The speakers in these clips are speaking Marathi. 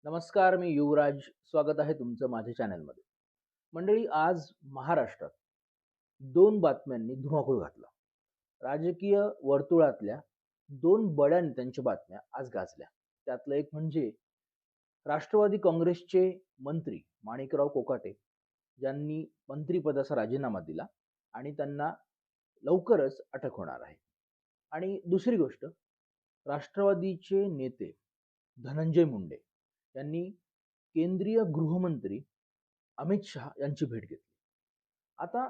नमस्कार, मी युवराज. स्वागत आहे तुमचं माझ्या चॅनलमध्ये. मंडळी, आज महाराष्ट्रात 2 बातम्यांनी धुमाकूळ घातला. राजकीय वर्तुळातल्या 2 बड्या नेत्यांच्या बातम्या आज गाजल्या. त्यातलं एक म्हणजे राष्ट्रवादी काँग्रेसचे मंत्री माणिकराव कोकाटे यांनी मंत्रिपदाचा राजीनामा दिला आणि त्यांना लवकरच अटक होणार आहे. आणि दुसरी गोष्ट, राष्ट्रवादीचे नेते धनंजय मुंडे यांनी केंद्रीय गृहमंत्री अमित शहा यांची भेट घेतली. आता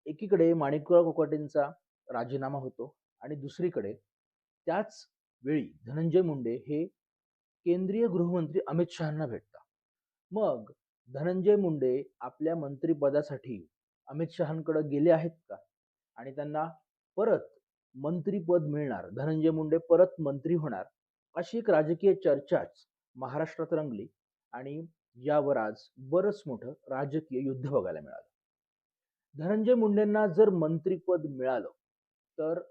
एकीकडे माणिकराव कोकाटेंचा राजीनामा होतो आणि दुसरीकडे त्याच वेळी धनंजय मुंडे हे केंद्रीय गृहमंत्री अमित शहांना भेटतात. मग धनंजय मुंडे आपल्या मंत्रिपदासाठी अमित शहांकडे गेले आहेत का? आणि त्यांना परत मंत्रिपद मिळणार, धनंजय मुंडे परत मंत्री होणार, अशी एक राजकीय चर्चाच महाराष्ट्रात रंगली आणि यावर आज बरंच मोठं राजकीय युद्ध बघायला मिळालं. धनंजय मुंडेंना जर मंत्रिपद मिळालं तर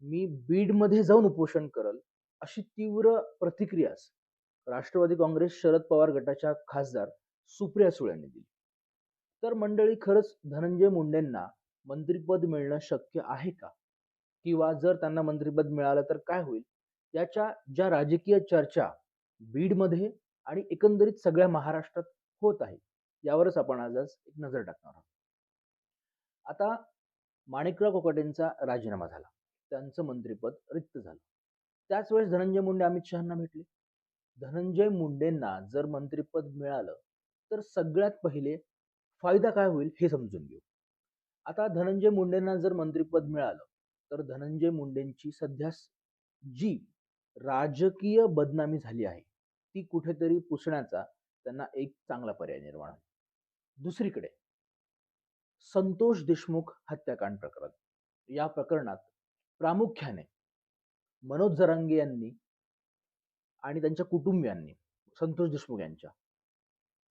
मी बीडमध्ये जाऊन उपोषण करल, अशी तीव्र प्रतिक्रियाच राष्ट्रवादी काँग्रेस शरद पवार गटाच्या खासदार सुप्रिया सुळे यांनी दिली. तर मंडळी, खरंच धनंजय मुंडेंना मंत्रिपद मिळणं शक्य आहे का? किंवा जर त्यांना मंत्रिपद मिळालं तर काय होईल? याच्या ज्या राजकीय चर्चा बीडमध्ये आणि एकंदरीत सगळ्या महाराष्ट्रात होत आहे, यावरच आपण आज एक नजर टाकणार आहोत. आता माणिकराव कोकाटेंचा राजीनामा झाला, त्यांचं मंत्रिपद रिक्त झालं. त्याच वेळेस धनंजय मुंडे अमित शहांना भेटले. धनंजय मुंडेंना जर मंत्रिपद मिळालं तर सगळ्यात पहिले फायदा काय होईल हे समजून घेऊ. आता धनंजय मुंडेंना जर मंत्रिपद मिळालं तर धनंजय मुंडेंची सध्या जी राजकीय बदनामी झाली आहे ती कुठेतरी पुसण्याचा त्यांना एक चांगला पर्याय निर्माण होईल. दुसरीकडे संतोष देशमुख हत्याकांड प्रकरण, या प्रकरणात प्रामुख्याने मनोज जरांगे यांनी आणि त्यांच्या कुटुंबियांनी, संतोष देशमुख यांच्या,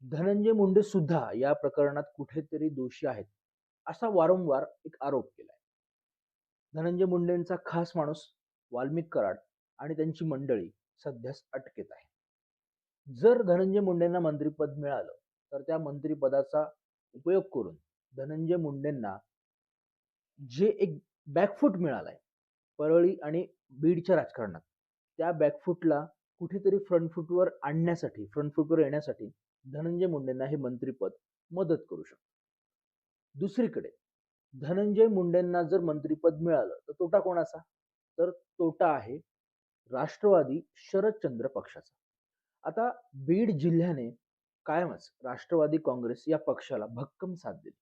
धनंजय मुंडे सुद्धा या प्रकरणात कुठेतरी दोषी आहेत असा वारंवार एक आरोप केलाय. धनंजय मुंडेंचा खास माणूस वाल्मिक कराड आणि त्यांची मंडळी सध्याच अटकेत आहे. जर धनंजय मुंडेंना मंत्रिपद मिळालं तर त्या मंत्रिपदाचा उपयोग करून धनंजय मुंडेंना जे एक बॅकफूट मिळालाय परळी आणि बीडच्या राजकारणात, त्या बॅकफूटला कुठेतरी फ्रंट फूटवर येण्यासाठी धनंजय मुंडेंना हे मंत्रिपद मदत करू शकतं. दुसरीकडे धनंजय मुंडेंना जर मंत्रिपद मिळालं तर तोटा कोणाचा? तर तोटा आहे राष्ट्रवादी शरदचंद्र पक्षाचा. आता बीड जिल्ह्याने कायमच राष्ट्रवादी काँग्रेस या पक्षाला भक्कम साथ दिली,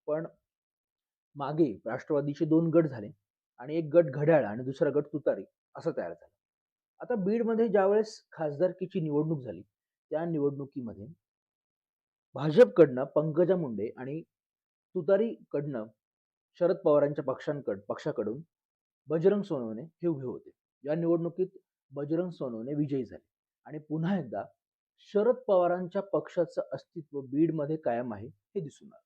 पण मागे राष्ट्रवादीचे 2 गट झाले आणि एक गट घड्याळ आणि दुसरा गट तुतारी असं तयार झालं. आता बीडमध्ये ज्यावेळेस खासदारकीची निवडणूक झाली, त्या निवडणुकीमध्ये भाजपकडनं पंकजा मुंडे आणि तुतारीकडनं शरद पवारांच्या पक्षाकडून बजरंग सोनवणे हे उभे होते. या निवडणुकीत बजरंग सोनवणे विजयी झाले आणि पुन्हा एकदा शरद पवारांच्या पक्षाचं अस्तित्व बीडमध्ये कायम आहे हे दिसून आलं.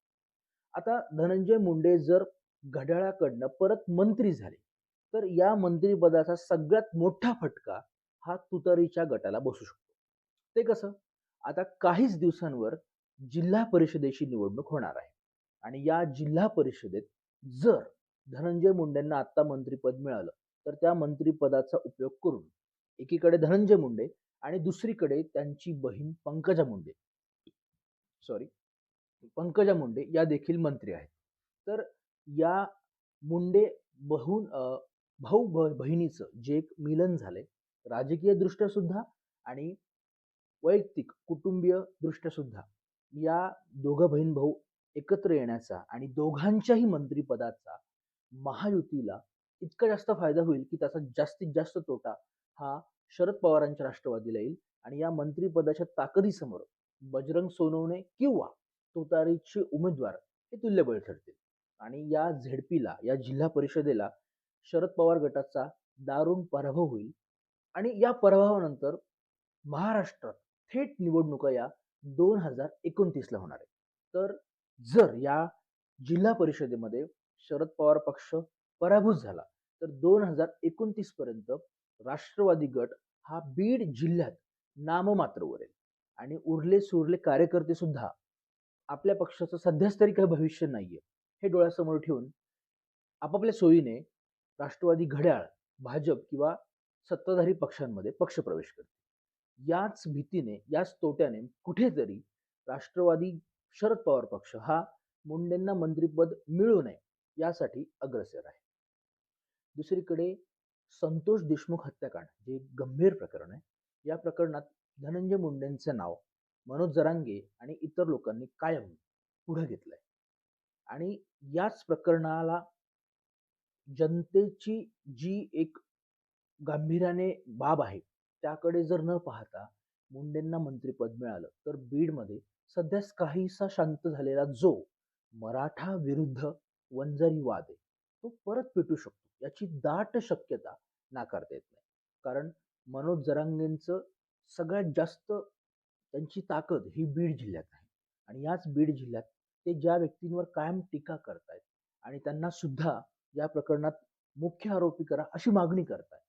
आता धनंजय मुंडे जर घड्याळाकडनं परत मंत्री झाले तर या मंत्रिपदाचा सगळ्यात मोठा फटका हा तुतारीच्या गटाला बसू शकतो. ते कसं? आता काहीच दिवसांवर जिल्हा परिषदेची निवडणूक होणार आहे आणि या जिल्हा परिषदेत जर धनंजय मुंडेंना आता मंत्रिपद मिळालं तर त्या मंत्रिपदाचा उपयोग करून एकीकडे धनंजय मुंडे आणि दुसरीकडे त्यांची बहीण पंकजा मुंडे या देखील मंत्री आहेत. तर या मुंडे बहिणीचं जे एक मिलन झालंय, राजकीय दृष्ट्या सुद्धा आणि वैयक्तिक कुटुंबीय दृष्ट्या सुद्धा, या दोघं बहीण भाऊ एकत्र येण्याचा आणि दोघांच्याही मंत्रिपदाचा महायुतीला इतका जास्त फायदा होईल की त्याचा जास्तीत जास्त तोटा हा शरद पवारांच्या राष्ट्रवादीला येईल आणि या मंत्रिपदाच्या ताकदीसमोर बजरंग सोनवणे किंवा तुतारीचे उमेदवार हे तुल्यबळ ठरतील आणि या झेडपीला, या जिल्हा परिषदेला शरद पवार गटाचा दारुण पराभव होईल आणि या पराभवानंतर महाराष्ट्रात थेट निवडणुका या 2029 ला होणार आहे. तर जर या जिल्हा परिषदेमध्ये शरद पवार पक्ष पराभूत झाला तर 2029 पर्यंत राष्ट्रवादी गट हा बीड जिल्ह्यात नाममात्र उरेल. आणि उरले सुरले कार्यकर्ते सुद्धा आपल्या पक्षाचं सध्याच तरी काही भविष्य नाहीये हे डोळ्यासमोर ठेवून आपापल्या सोयीने राष्ट्रवादी घड्याळ, भाजप किंवा सत्ताधारी पक्षांमध्ये पक्षप्रवेश करते. याच भीतीने, याच तोट्याने कुठेतरी राष्ट्रवादी शरद पवार पक्ष हा मुंडेंना मंत्रिपद मिळू नये यासाठी अग्रेसर आहे. दुसरीकडे संतोष देशमुख हत्याकांड जे गंभीर प्रकरण आहे, या प्रकरणात धनंजय मुंडेंचे नाव मनोज जरांगे आणि इतर लोकांनी कायम पुढे घेतलंय आणि याच प्रकरणाला जनतेची जी एक गांभीर्याने बाब आहे त्याकडे जर न पाहता मुंडेंना मंत्रिपद मिळालं तर बीडमध्ये सध्याच काहीसा शांत झालेला जो मराठा विरुद्ध वंजारी वाद आहे तो परत पेटू शकतो याची दाट शक्यता नाकारता येत नाही. कारण मनोज जरांगेंचं सगळ्यात जास्त त्यांची ताकद ही बीड जिल्ह्यात आहे आणि याच बीड जिल्ह्यात ते ज्या व्यक्तींवर कायम टीका करतायत आणि त्यांना सुद्धा या प्रकरणात मुख्य आरोपी करा अशी मागणी करतायत,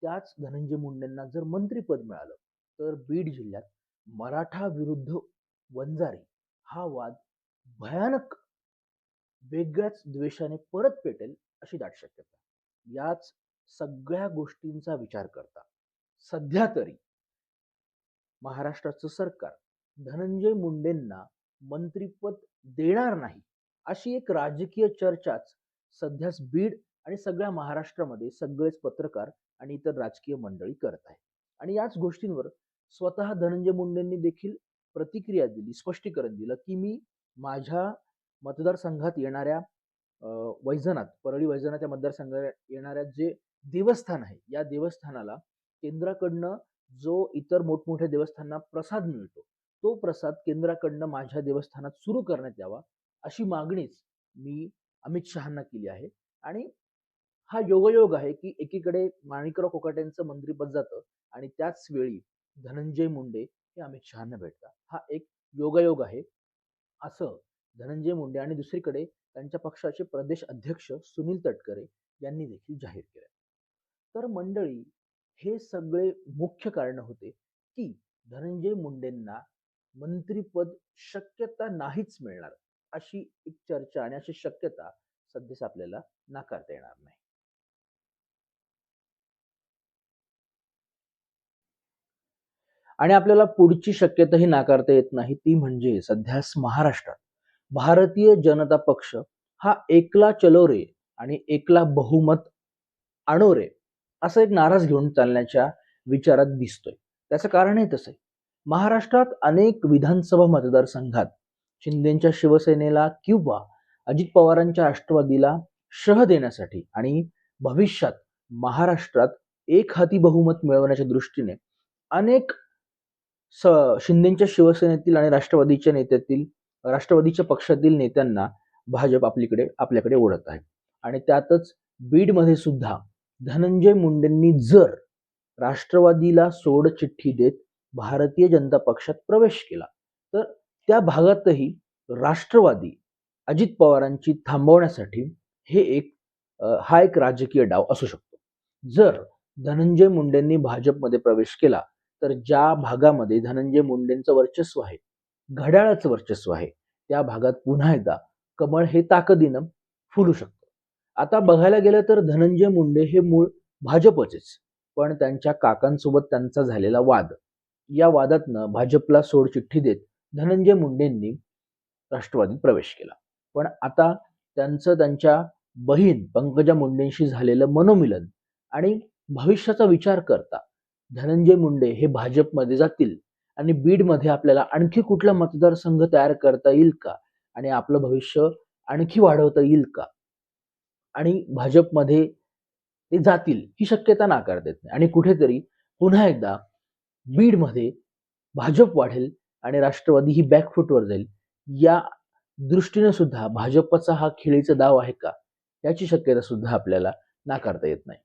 त्याच धनंजय मुंडेंना जर मंत्रिपद मिळालं तर बीड जिल्ह्यात मराठा विरुद्ध वंजारी हा वाद भयानक वेगळ्याच द्वेषाने परत पेटेल अशी दाट शक्यता. याच सगळ्या गोष्टींचा विचार करता सध्या तरी महाराष्ट्राचं सरकार धनंजय मुंडेंना मंत्रिपद देणार नाही अशी एक राजकीय चर्चाच सध्याच बीड आणि सगळ्या महाराष्ट्रामध्ये सगळेच पत्रकार आणि इतर राजकीय मंडळी करत आहे. आणि याच गोष्टींवर स्वतः धनंजय मुंडेंनी देखील प्रतिक्रिया दिली, स्पष्टीकरण दिलं की मी माझ्या मतदारसंघात येणाऱ्या वैजनाथ, परळी वैजनाथ या मतदारसंघात येणाऱ्या जे देवस्थान आहे या देवस्थानाला केंद्राकडनं जो इतर मोठमोठ्या देवस्थानांना प्रसाद मिळतो तो प्रसाद केंद्राकडनं माझ्या देवस्थानात सुरू करण्यात यावा अशी मागणीच मी अमित शहांना केली आहे. आणि हा योगायोग आहे की एकीकडे माणिकराव कोकाटेंचं मंत्रिपद जातं आणि त्याच वेळी धनंजय मुंडे हे अमित शहांना भेटतात. हा एक योगायोग आहे असं धनंजय मुंडे आणि दुसरीकडे त्यांच्या पक्षाचे प्रदेश अध्यक्ष सुनील तटकरे यांनी देखील जाहीर केलं. तर मंडळी हे सगळे मुख्य कारण होते की धनंजय मुंडेंना मंत्रिपद शक्यता नाहीच मिळणार अशी एक चर्चा आणि अशी शक्यता सध्याच आपल्याला नाकारता येणार नाही. आणि आपल्याला पुढची शक्यताही नाकारता येत नाही ती म्हणजे सध्यास महाराष्ट्रात भारतीय जनता पक्ष हा एकला चलो रे आणि एकला बहुमत आणो रे असा एक नाराज घेऊन चालण्याच्या विचारात दिसतोय. त्याचं कारणही तसं आहे. महाराष्ट्रात अनेक विधानसभा मतदारसंघात शिंदेच्या शिवसेनेला किंवा अजित पवारांच्या राष्ट्रवादीला शह देण्यासाठी आणि भविष्यात महाराष्ट्रात एक हाती बहुमत मिळवण्याच्या दृष्टीने अनेक शिंदेच्या शिवसेनेतील आणि राष्ट्रवादीच्या नेत्यातील राष्ट्रवादीच्या पक्षातील नेत्यांना भाजप आपल्याकडे ओढत आहे. आणि त्यातच बीडमध्ये सुद्धा धनंजय मुंडेंनी जर राष्ट्रवादीला सोडचिठ्ठी देत भारतीय जनता पक्षात प्रवेश केला तर त्या भागातही राष्ट्रवादी अजित पवारांची थांबवण्यासाठी हा एक राजकीय डाव असू शकतो. जर धनंजय मुंडेंनी भाजपमध्ये प्रवेश केला तर ज्या भागामध्ये धनंजय मुंडेंचं वर्चस्व आहे, घड्याळाचं वर्चस्व आहे, त्या भागात पुन्हा एकदा कमळ हे ताकदीनं फुलू शकतं. आता बघायला गेलं तर धनंजय मुंडे हे मूळ भाजपचेच, पण त्यांच्या काकांसोबत त्यांचा झालेला वाद, या वादातनं भाजपला सोडचिठ्ठी देत धनंजय मुंडेंनी राष्ट्रवादीत प्रवेश केला. पण आता त्यांच्या बहीण पंकजा मुंडेंशी झालेलं मनोमिलन आणि भविष्याचा विचार करता धनंजय मुंडे हे भाजपमध्ये जातील आणि बीडमध्ये आपल्याला आणखी कुठला मतदारसंघ तयार करता येईल का आणि आपलं भविष्य आणखी वाढवता येईल का आणि भाजपमध्ये ते जातील ही शक्यता नाकारता येत नाही. आणि कुठेतरी पुन्हा एकदा बीडमध्ये भाजप वाढेल आणि राष्ट्रवादी ही बॅकफुटवर जाईल या दृष्टीने सुद्धा भाजपचा हा खेळीचा डाव आहे का याची शक्यता सुद्धा आपल्याला नाकारता येत नाही.